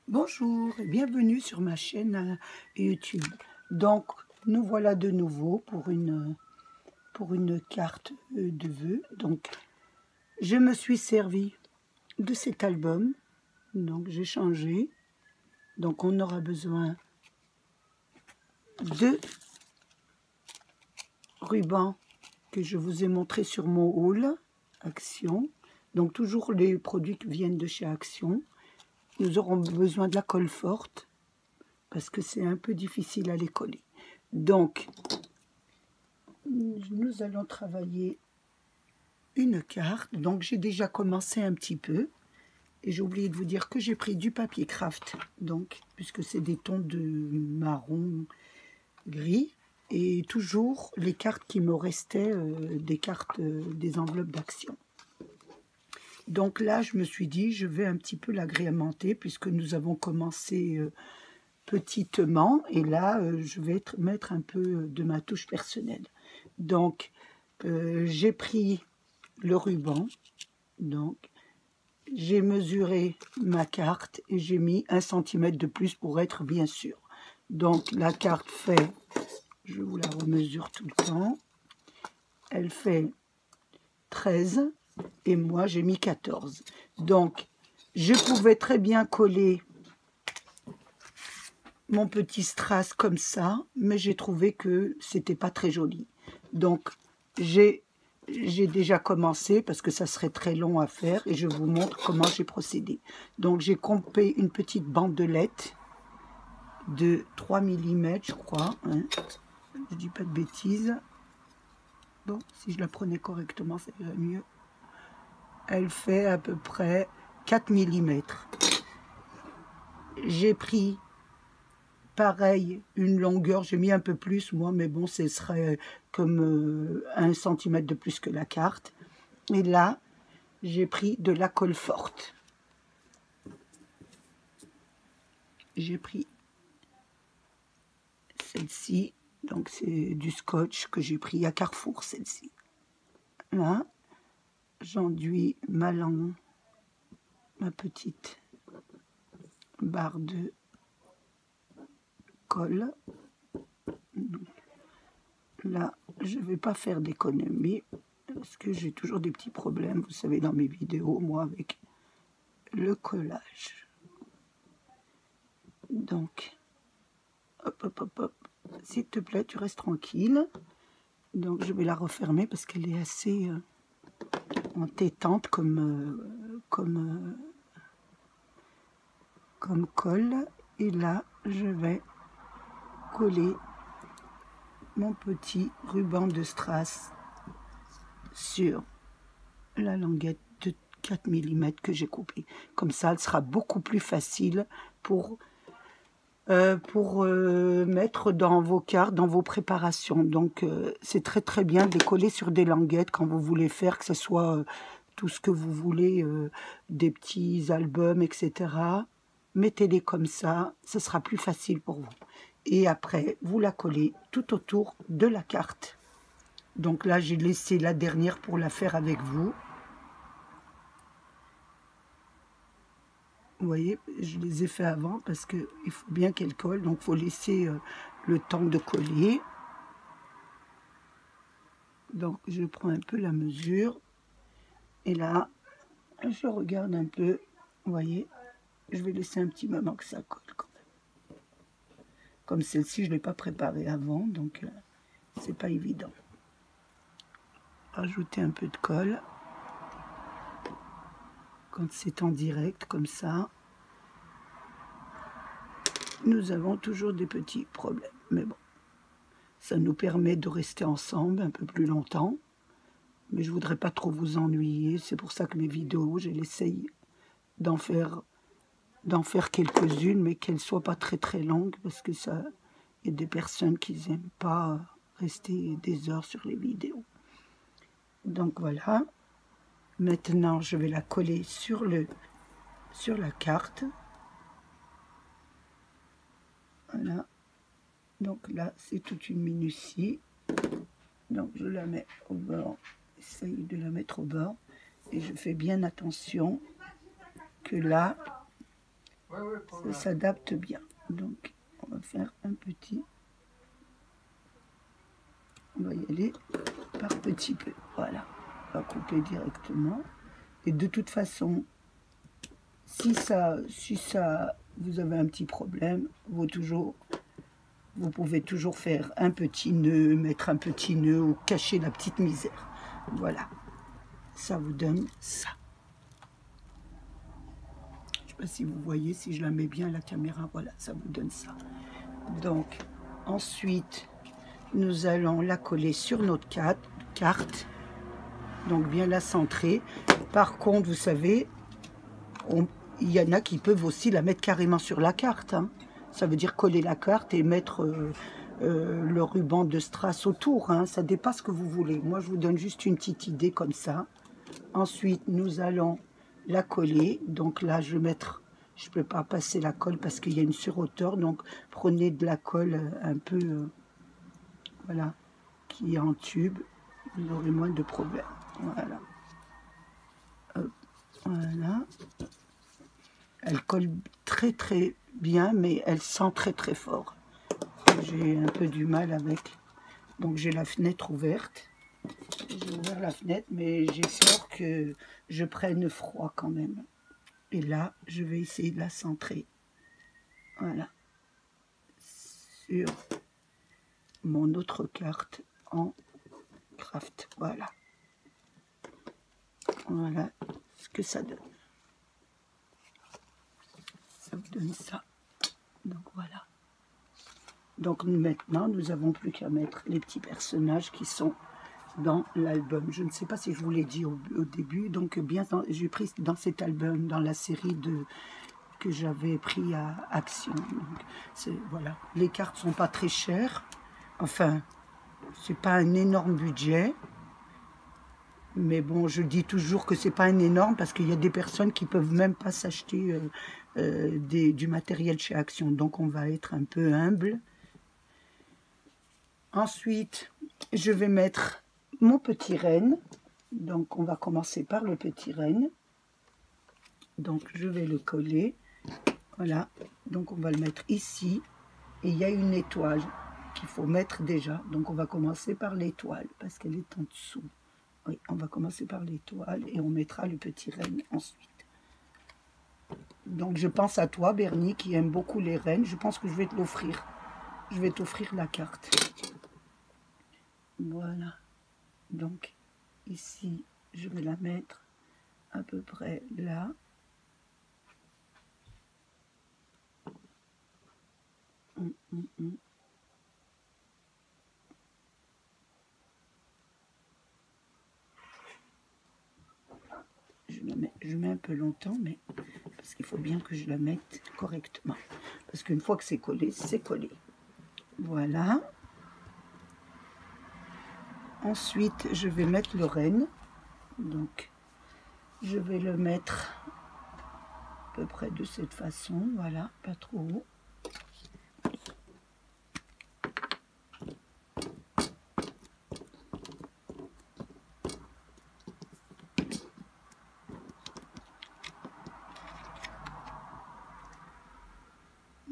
Bonjour et bienvenue sur ma chaîne YouTube. Donc, nous voilà de nouveau pour une carte de vœux. Donc, je me suis servi de cet album. Donc, j'ai changé. Donc, on aura besoin de rubans que je vous ai montré sur mon haul Action. Donc, toujours les produits qui viennent de chez Action. Nous aurons besoin de la colle forte parce que c'est un peu difficile à les coller. Donc, nous allons travailler une carte. Donc, j'ai déjà commencé un petit peu. Et j'ai oublié de vous dire que j'ai pris du papier craft. Donc, puisque c'est des tons de marron gris. Et toujours les cartes qui me restaient, des cartes, des enveloppes d'Action. Donc là, je me suis dit, je vais un petit peu l'agrémenter puisque nous avons commencé petitement. Et là, je vais mettre un peu de ma touche personnelle. Donc, j'ai pris le ruban. Donc, j'ai mesuré ma carte et j'ai mis 1 cm de plus pour être bien sûr. Donc, la carte fait, je vous la remesure tout le temps, elle fait 13 et moi j'ai mis 14. Donc, je pouvais très bien coller mon petit strass comme ça, mais j'ai trouvé que c'était pas très joli. Donc, j'ai déjà commencé parce que ça serait très long à faire et je vous montre comment j'ai procédé. Donc, j'ai coupé une petite bandelette de 3 mm, je crois. Hein. Je dis pas de bêtises. Bon, si je la prenais correctement, ça irait mieux. Elle fait à peu près 4 mm. J'ai pris pareil, une longueur, j'ai mis un peu plus, moi, mais bon, ce serait comme 1 cm de plus que la carte. Et là, j'ai pris de la colle forte. J'ai pris celle-ci, donc c'est du scotch que j'ai pris à Carrefour, celle-ci. Là, j'enduis ma langue, ma petite barre de colle. Là, je ne vais pas faire d'économie parce que j'ai toujours des petits problèmes, vous savez, dans mes vidéos, moi, avec le collage. Donc, hop, hop, hop, hop, s'il te plaît, tu restes tranquille. Donc, je vais la refermer parce qu'elle est assez entêtante comme colle. Et là, je vais coller mon petit ruban de strass sur la languette de 4 mm que j'ai coupée. Comme ça, elle sera beaucoup plus facile pour mettre dans vos cartes, dans vos préparations. Donc, c'est très très bien de les coller sur des languettes quand vous voulez faire, que ce soit tout ce que vous voulez, des petits albums, etc. Mettez-les comme ça, ce sera plus facile pour vous. Et après, vous la collez tout autour de la carte. Donc là, j'ai laissé la dernière pour la faire avec vous. Vous voyez, je les ai fait avant parce qu'il faut bien qu'elle colle. Donc, il faut laisser le temps de coller. Donc, je prends un peu la mesure. Et là, je regarde un peu. Vous voyez, je vais laisser un petit moment que ça colle quand même. Comme celle-ci, je ne l'ai pas préparée avant. Donc, c'est pas évident. Rajouter un peu de colle. Quand c'est en direct, comme ça. Nous avons toujours des petits problèmes. Mais bon, ça nous permet de rester ensemble un peu plus longtemps. Mais je ne voudrais pas trop vous ennuyer. C'est pour ça que mes vidéos, je l'essaye d'en faire quelques-unes, mais qu'elles ne soient pas très très longues, parce que ça, il y a des personnes qui n'aiment pas rester des heures sur les vidéos. Donc voilà. Maintenant, je vais la coller sur la carte. Voilà. Donc là, c'est toute une minutie. Donc je la mets au bord. J'essaye de la mettre au bord. Et je fais bien attention que là, Ça s'adapte bien. Donc, on va faire un petit. On va y aller par petit peu. Voilà. On va couper directement. Et de toute façon, si vous avez un petit problème, vous pouvez toujours faire un petit nœud, mettre un petit nœud ou cacher la petite misère. Voilà. Ça vous donne ça. Je ne sais pas si vous voyez, si je la mets bien à la caméra, voilà, ça vous donne ça. Donc, ensuite, nous allons la coller sur notre carte. Donc, bien la centrer. Par contre, vous savez, il y en a qui peuvent aussi la mettre carrément sur la carte. Hein. Ça veut dire coller la carte et mettre le ruban de strass autour. Hein. Ça dépasse ce que vous voulez. Moi, je vous donne juste une petite idée comme ça. Ensuite, nous allons la coller. Donc là, je ne peux pas passer la colle parce qu'il y a une surhauteur. Donc, prenez de la colle un peu, voilà, qui est en tube. Vous aurez moins de problèmes. Voilà. Hop, voilà. Elle colle très très bien, mais elle sent très très fort. J'ai un peu du mal avec. Donc j'ai la fenêtre ouverte. J'ai ouvert la fenêtre, mais j'ai peur que je prenne froid quand même. Et là, je vais essayer de la centrer. Voilà. Sur mon autre carte en craft. Voilà. Voilà ce que ça donne. Ça vous donne ça. Donc voilà. Donc maintenant, nous n'avons plus qu'à mettre les petits personnages qui sont dans l'album. Je ne sais pas si je vous l'ai dit au début. Donc bien, j'ai pris dans cet album, dans la série que j'avais pris à Action. Donc, voilà. Les cartes sont pas très chères. Enfin, c'est pas un énorme budget. Mais bon, je dis toujours que c'est pas un énorme parce qu'il y a des personnes qui peuvent même pas s'acheter du matériel chez Action. Donc on va être un peu humble. Ensuite, je vais mettre mon petit renne. Donc on va commencer par le petit renne. Donc je vais le coller. Voilà. Donc on va le mettre ici. Et il y a une étoile qu'il faut mettre déjà. Donc on va commencer par l'étoile parce qu'elle est en dessous. Oui, on va commencer par l'étoile et on mettra le petit renne ensuite. Donc je pense à toi, Bernie, qui aime beaucoup les rennes. Je pense que je vais te l'offrir. Je vais t'offrir la carte. Voilà. Donc ici, je vais la mettre à peu près là. Je mets un peu longtemps, mais parce qu'il faut bien que je la mette correctement. Parce qu'une fois que c'est collé, c'est collé. Voilà. Ensuite, je vais mettre le renne. Donc, je vais le mettre à peu près de cette façon. Voilà, pas trop haut.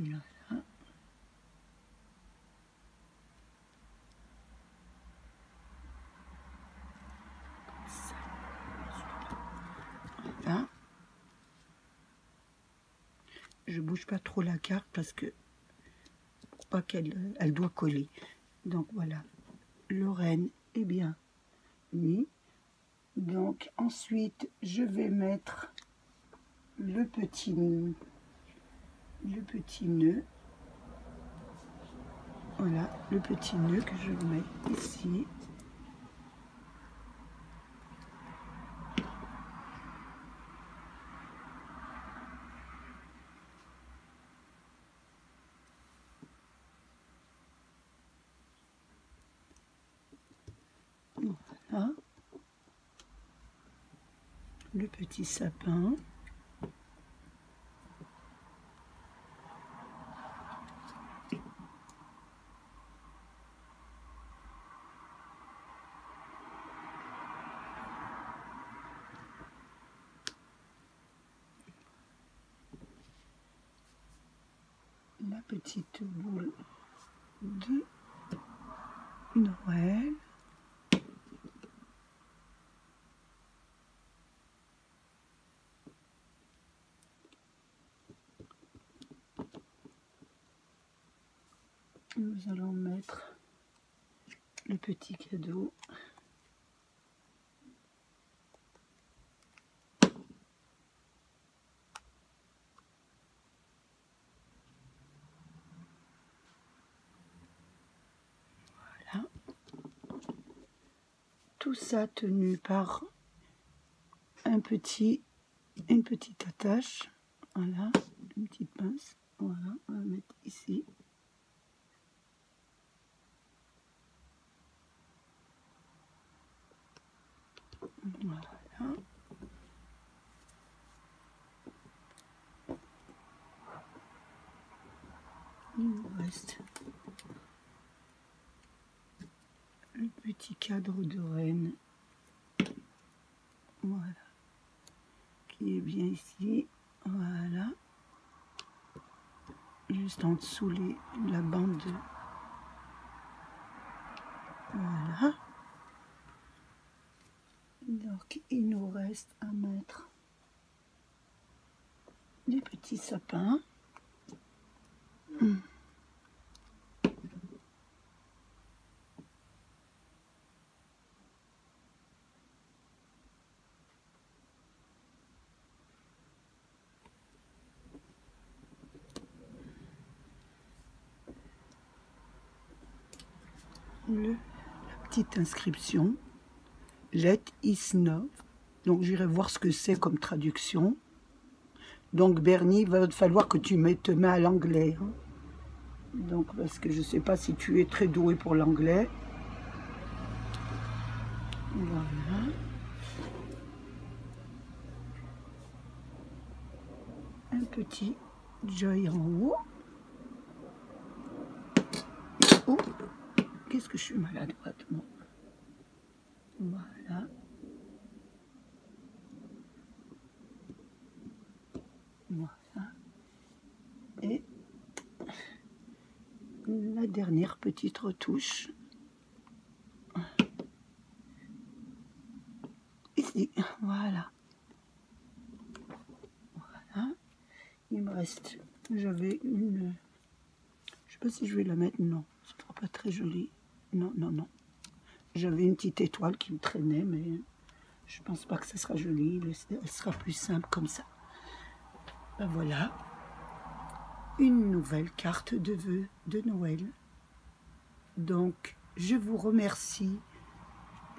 Voilà. Voilà. Je bouge pas trop la carte parce que pour pas elle doit coller. Donc voilà, le renne est bien mis. Donc ensuite, je vais mettre le petit nœud. Voilà, le petit nœud que je mets ici. Voilà. Le petit sapin. ma petite boule de Noël. Nous allons mettre le petit cadeau. Voilà. Tout ça tenu par une petite attache. Voilà, une petite pince. Voilà, on va mettre ici. Voilà. Il nous reste le petit cadre de reine. Voilà. Qui est bien ici. Voilà. Juste en dessous la bande. Voilà. Donc il nous reste à mettre des petits sapins. La petite inscription, Let is know. Donc j'irai voir ce que c'est comme traduction. Donc Bernie, il va falloir que tu te mets à l'anglais. Hein. Donc parce que je ne sais pas si tu es très doué pour l'anglais. Voilà. Un petit joy en haut. Oh, qu'est-ce que je suis maladroite, moi. Voilà. Voilà. Et la dernière petite retouche. Ici, voilà. Voilà. Il me reste, j'avais une, je sais pas si je vais la mettre, non, ce sera pas très joli. Non, non, non. J'avais une petite étoile qui me traînait, mais je pense pas que ça sera joli. Elle sera plus simple comme ça. Ben voilà. Une nouvelle carte de vœux de Noël. Donc, je vous remercie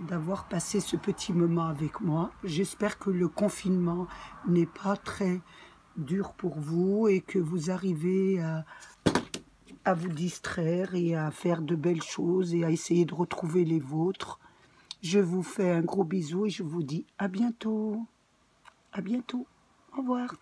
d'avoir passé ce petit moment avec moi. J'espère que le confinement n'est pas très dur pour vous et que vous arrivez à vous distraire et à faire de belles choses et à essayer de retrouver les vôtres. Je vous fais un gros bisou et je vous dis à bientôt. À bientôt. Au revoir.